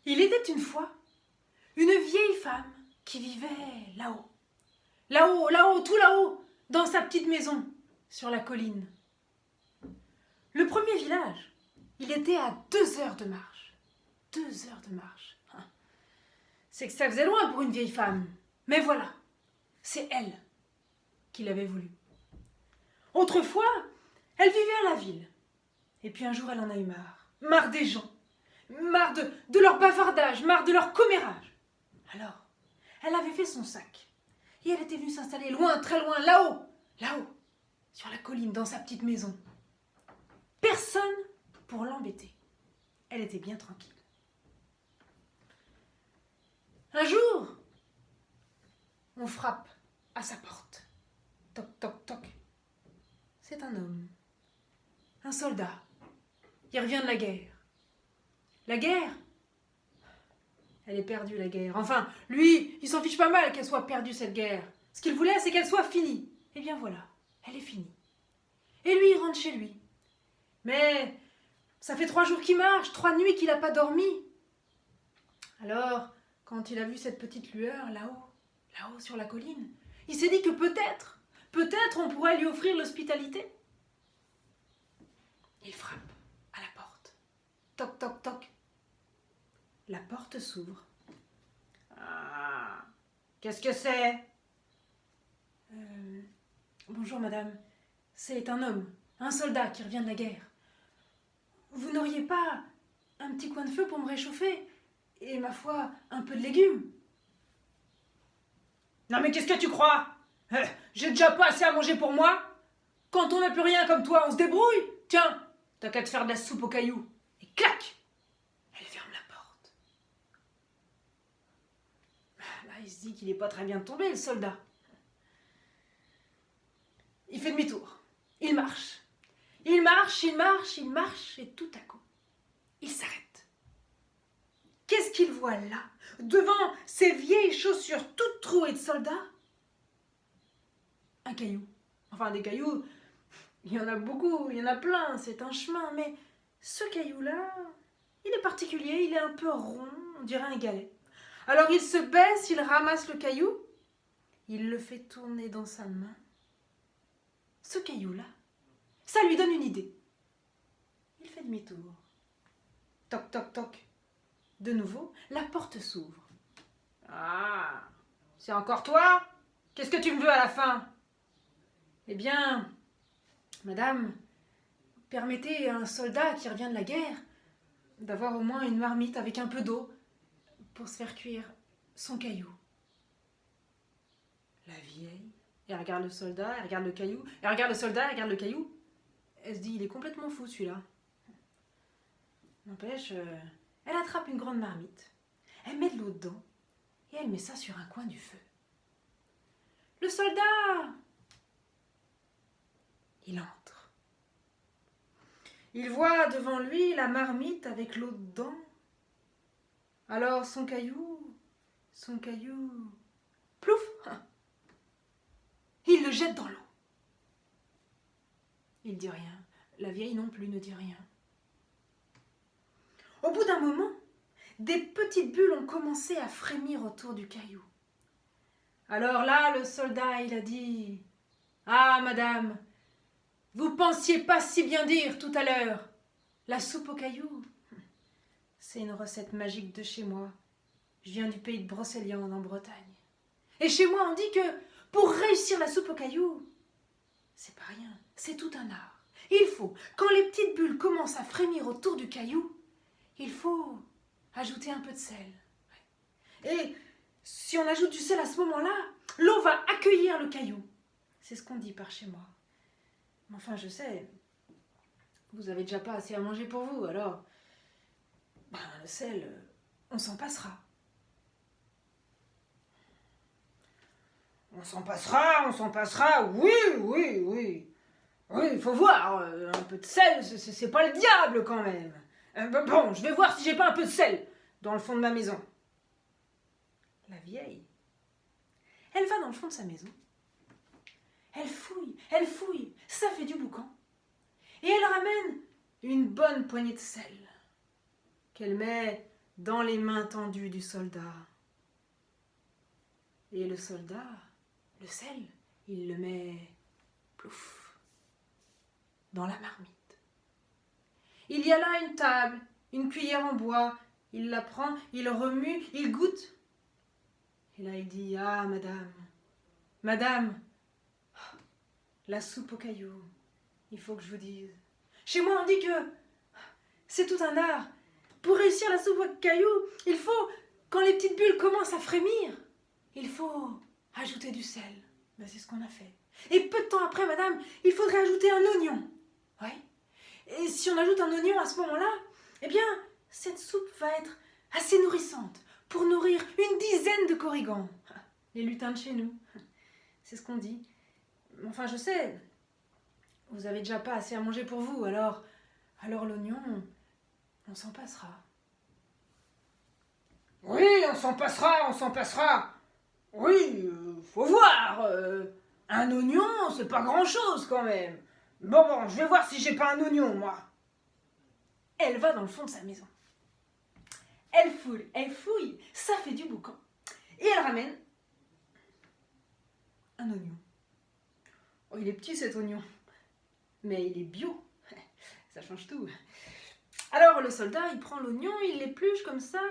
Il était une fois une vieille femme qui vivait là-haut. Là-haut, là-haut, tout là-haut, dans sa petite maison, sur la colline. Le premier village, il était à 2 heures de marche. 2 heures de marche. C'est que ça faisait loin pour une vieille femme. Mais voilà, c'est elle qui l'avait voulu. Autrefois, elle vivait à la ville. Et puis un jour, elle en a eu marre. Marre des gens. Marre de leur bavardage, marre de leur commérage. Alors, elle avait fait son sac. Et elle était venue s'installer loin, très loin, là-haut, sur la colline, dans sa petite maison. Personne pour l'embêter. Elle était bien tranquille. Un jour, on frappe à sa porte. Toc, toc, toc. C'est un homme. Un soldat. Il revient de la guerre. La guerre, elle est perdue, la guerre. Enfin, lui, il s'en fiche pas mal qu'elle soit perdue, cette guerre. Ce qu'il voulait, c'est qu'elle soit finie. Eh bien voilà, elle est finie. Et lui, il rentre chez lui. Mais ça fait 3 jours qu'il marche, 3 nuits qu'il n'a pas dormi. Alors, quand il a vu cette petite lueur là-haut sur la colline, il s'est dit que peut-être on pourrait lui offrir l'hospitalité. Il frappe à la porte. Toc, toc, toc. La porte s'ouvre. Ah, qu'est-ce que c'est ? Bonjour madame, c'est un homme, un soldat qui revient de la guerre. Vous n'auriez pas un petit coin de feu pour me réchauffer ? Et ma foi, un peu de légumes. Non mais qu'est-ce que tu crois ? J'ai déjà pas assez à manger pour moi ? Quand on n'a plus rien comme toi, on se débrouille ? Tiens, t'as qu'à te faire de la soupe aux cailloux. Et clac ! Elle ferme la porte. Là, il se dit qu'il n'est pas très bien tombé, le soldat. Il fait demi-tour. Il marche. Il marche, et tout à coup, il s'arrête. Qu'est-ce qu'il voit là, devant ses vieilles chaussures toutes trouées de soldats ? Un caillou. Enfin, des cailloux, il y en a beaucoup, il y en a plein, c'est un chemin. Mais ce caillou-là, il est particulier, il est un peu rond, on dirait un galet. Alors il se baisse, il ramasse le caillou, il le fait tourner dans sa main. Ce caillou-là, ça lui donne une idée. Il fait demi-tour. Toc, toc, toc. De nouveau, la porte s'ouvre. Ah, c'est encore toi ? Qu'est-ce que tu me veux à la fin ? Eh bien, madame, permettez à un soldat qui revient de la guerre d'avoir au moins une marmite avec un peu d'eau pour se faire cuire son caillou. La vieille, elle regarde le soldat, elle regarde le caillou, elle regarde le soldat, elle regarde le caillou. Elle se dit, il est complètement fou celui-là. N'empêche, elle attrape une grande marmite, elle met de l'eau dedans et elle met ça sur un coin du feu. Le soldat, il entre. Il voit devant lui la marmite avec l'eau dedans. Alors son caillou, plouf, il le jette dans l'eau. Il dit rien, la vieille non plus ne dit rien. Au bout d'un moment, des petites bulles ont commencé à frémir autour du caillou. Alors là, le soldat, il a dit « Ah, madame, vous pensiez pas si bien dire tout à l'heure. La soupe aux cailloux, c'est une recette magique de chez moi. Je viens du pays de Brocéliande en Bretagne. Et chez moi, on dit que pour réussir la soupe aux cailloux, c'est pas rien, c'est tout un art. Il faut, quand les petites bulles commencent à frémir autour du caillou, il faut ajouter un peu de sel. Et si on ajoute du sel à ce moment-là, l'eau va accueillir le caillou. C'est ce qu'on dit par chez moi. Mais enfin, je sais, vous avez déjà pas assez à manger pour vous, alors le sel, on s'en passera. On s'en passera, oui. Oui, il faut voir, un peu de sel, c'est pas le diable quand même. Bon, je vais voir si j'ai pas un peu de sel dans le fond de ma maison. La vieille, elle va dans le fond de sa maison. Elle fouille, ça fait du boucan. Et elle ramène une bonne poignée de sel qu'elle met dans les mains tendues du soldat. Et le soldat, le sel, il le met, plouf, dans la marmite. Il y a là une table, une cuillère en bois. Il la prend, il remue, il goûte. Et là, il dit, ah, madame, la soupe aux cailloux, il faut que je vous dise. Chez moi, on dit que c'est tout un art. Pour réussir la soupe aux cailloux, il faut, quand les petites bulles commencent à frémir, il faut ajouter du sel. Ben, c'est ce qu'on a fait. Et peu de temps après, madame, il faudrait ajouter un oignon. Oui. Et si on ajoute un oignon à ce moment-là, eh bien, cette soupe va être assez nourrissante pour nourrir une dizaine de korrigans. Les lutins de chez nous. C'est ce qu'on dit. Enfin, je sais, vous avez déjà pas assez à manger pour vous, alors l'oignon, on s'en passera. Oui, on s'en passera. Oui, faut voir. Un oignon, c'est pas grand-chose quand même. Bon, je vais voir si j'ai pas un oignon, moi. Elle va dans le fond de sa maison. Elle fouille, ça fait du boucan. Et elle ramène un oignon. Oh, il est petit cet oignon, mais il est bio. Ça change tout. Alors le soldat, il prend l'oignon, il l'épluche comme ça,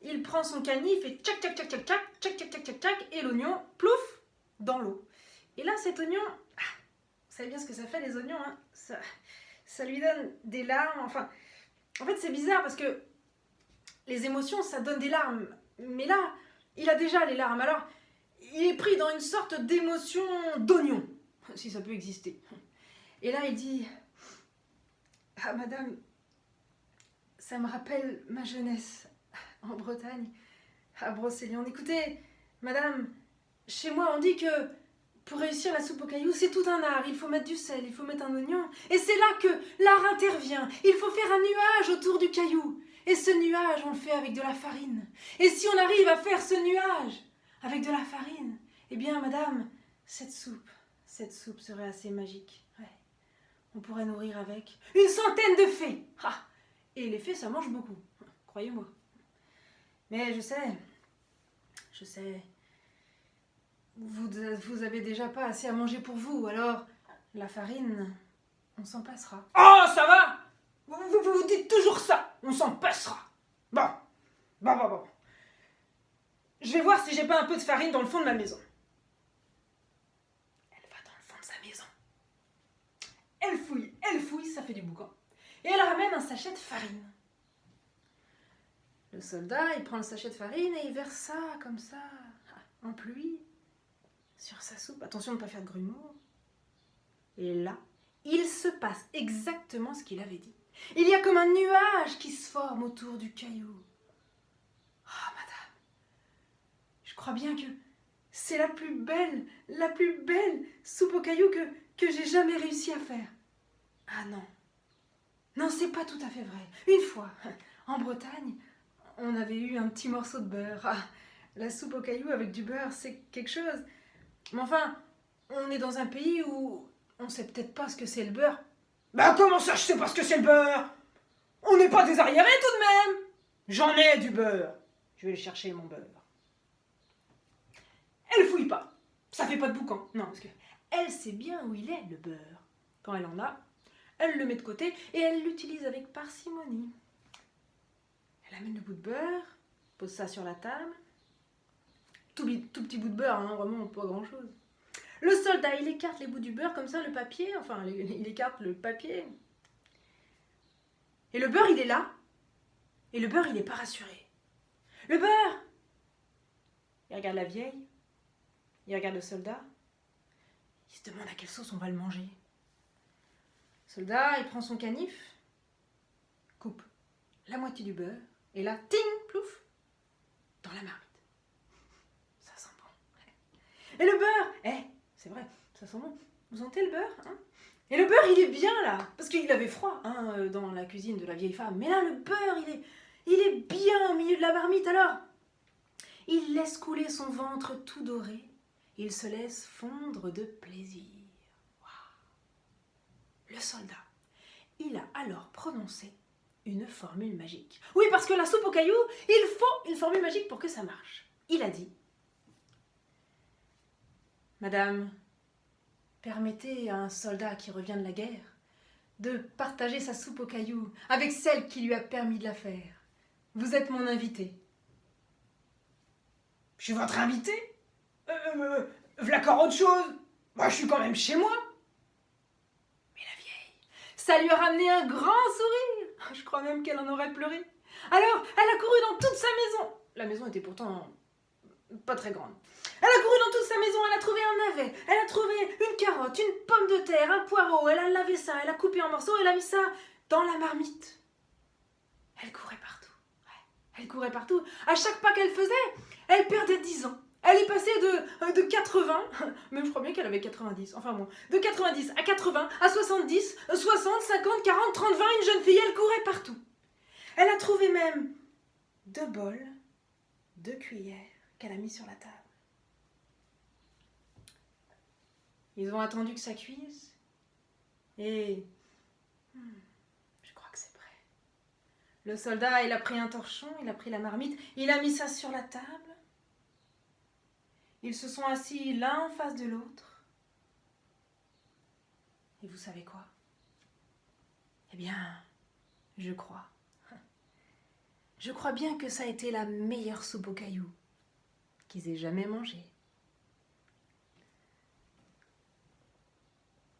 il prend son canif et tchac, tchac, tchac, tchac, tchac, tchac, tchac, tchac, tchac, tchac, et l'oignon, plouf, dans l'eau. Et là, cet oignon, vous savez bien ce que ça fait les oignons, hein, ça lui donne des larmes, enfin, en fait c'est bizarre parce que les émotions, ça donne des larmes, mais là, il a déjà les larmes, alors il est pris dans une sorte d'émotion d'oignon, si ça peut exister. Et là, il dit, ah madame, ça me rappelle ma jeunesse en Bretagne, à Brocéliande. Écoutez, madame, chez moi on dit que pour réussir la soupe aux cailloux, c'est tout un art. Il faut mettre du sel, il faut mettre un oignon. Et c'est là que l'art intervient. Il faut faire un nuage autour du caillou. Et ce nuage, on le fait avec de la farine. Et si on arrive à faire ce nuage avec de la farine, eh bien, madame, cette soupe serait assez magique. Ouais. On pourrait nourrir avec une centaine de fées. Ah, et les fées, ça mange beaucoup, croyez-moi. Mais je sais, vous avez déjà pas assez à manger pour vous, alors la farine, on s'en passera. Oh, ça va. Vous dites toujours ça. On s'en passera. Bon. Je vais voir si j'ai pas un peu de farine dans le fond de ma maison. Elle va dans le fond de sa maison. Elle fouille, ça fait du boucan. Et elle ramène un sachet de farine. Le soldat, il prend le sachet de farine et il verse ça, comme ça, en pluie, sur sa soupe. Attention de ne pas faire de grumeaux. Et là, il se passe exactement ce qu'il avait dit. Il y a comme un nuage qui se forme autour du caillou. Ah, madame, je crois bien que c'est la plus belle soupe au caillou que j'ai jamais réussi à faire. Ah non. Non, c'est pas tout à fait vrai. Une fois, en Bretagne, on avait eu un petit morceau de beurre. Ah, la soupe au caillou avec du beurre, c'est quelque chose. Mais enfin, on est dans un pays où on sait peut-être pas ce que c'est le beurre. Bah comment ça, je sais pas ce que c'est le beurre? On n'est pas des arriérés tout de même. J'en ai du beurre. Je vais aller chercher mon beurre. Elle fouille pas. Ça fait pas de boucan. Non, parce que elle sait bien où il est, le beurre. Quand elle en a, elle le met de côté et elle l'utilise avec parcimonie. Elle amène le bout de beurre, pose ça sur la table. Tout petit bout de beurre, hein, vraiment pas grand-chose. Le soldat, il écarte les bouts du beurre comme ça, le papier, enfin, il écarte le papier. Et le beurre, il est là. Et le beurre, il n'est pas rassuré. Le beurre! Il regarde la vieille. Il regarde le soldat. Il se demande à quelle sauce on va le manger. Le soldat, il prend son canif, coupe la moitié du beurre, et là, ting, plouf, dans la marmite. Ça sent bon. Et le beurre, c'est vrai, ça sent bon. Vous sentez le beurre, hein? Et le beurre, il est bien là, parce qu'il avait froid dans la cuisine de la vieille femme. Mais là, le beurre, il est bien au milieu de la marmite. Alors, il laisse couler son ventre tout doré. Il se laisse fondre de plaisir. Wow. Le soldat, il a alors prononcé une formule magique. Oui, parce que la soupe aux cailloux, il faut une formule magique pour que ça marche. Il a dit: Madame, permettez à un soldat qui revient de la guerre de partager sa soupe aux cailloux avec celle qui lui a permis de la faire. Vous êtes mon invité. Je suis votre invité? V'là encore autre chose. Moi, je suis quand même chez moi. Mais la vieille, ça lui a ramené un grand sourire. Je crois même qu'elle en aurait pleuré. Alors, elle a couru dans toute sa maison. La maison était pourtant pas très grande. Elle a couru dans toute sa maison, elle a trouvé un navet, elle a trouvé une carotte, une pomme de terre, un poireau, elle a lavé ça, elle a coupé en morceaux, elle a mis ça dans la marmite. Elle courait partout. Ouais, elle courait partout. À chaque pas qu'elle faisait, elle perdait 10 ans. Elle est passée de 80, même je crois bien qu'elle avait 90, enfin bon, de 90 à 80, à 70, 60, 50, 40, 30, 20, une jeune fille, elle courait partout. Elle a trouvé même 2 bols, 2 cuillères qu'elle a mis sur la table. Ils ont attendu que ça cuise et je crois que c'est prêt. Le soldat, il a pris un torchon, il a pris la marmite, il a mis ça sur la table. Ils se sont assis l'un en face de l'autre. Et vous savez quoi? Eh bien, je crois. Je crois bien que ça a été la meilleure soupe aux cailloux qu'ils aient jamais mangée.